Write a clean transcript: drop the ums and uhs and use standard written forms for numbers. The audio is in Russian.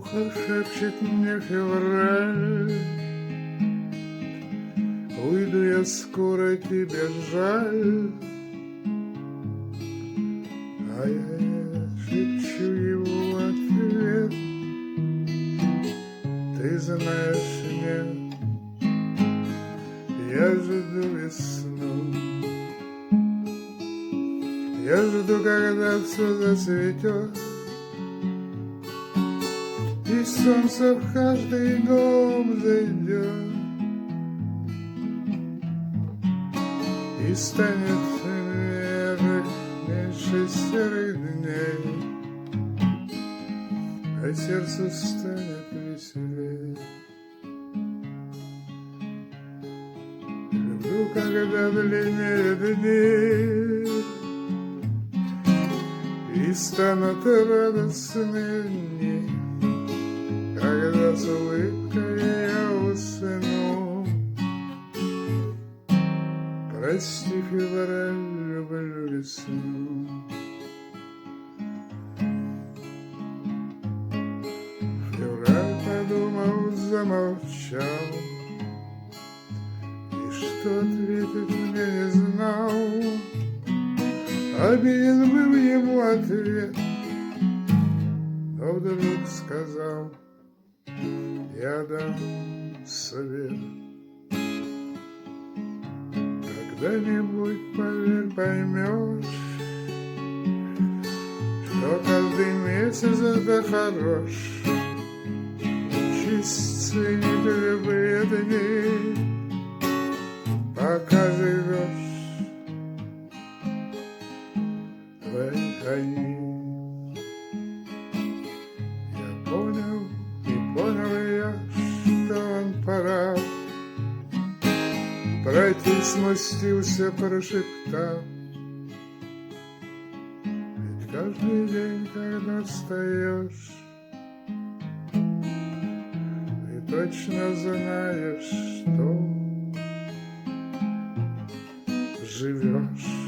ухо шепчет мне февраль: уйду я скоро, тебе жаль. А я шепчу ему ответ: ты знаешь, нет, я жду весну. Я жду, когда все зацветет, и солнце в каждый дом зайдет, и станет меньше серых дней, а сердце станет веселее. Люблю, когда длиннее дни, и станут радостные дни, когда с улыбкой я усну. Прости, февраль, люблю весну. Февраль подумал, замолчал, и что ответить мне не знал. Обиден был ему ответ, но вдруг сказал: я дам совет. Когда-нибудь, поверь, поймешь, что каждый месяц это хорош. Учись ценить любые дни, пока живешь. Я понял, и понял я, что он прав. Братья смустился, прошептал: ведь каждый день, когда встаешь, ты точно знаешь, что живешь.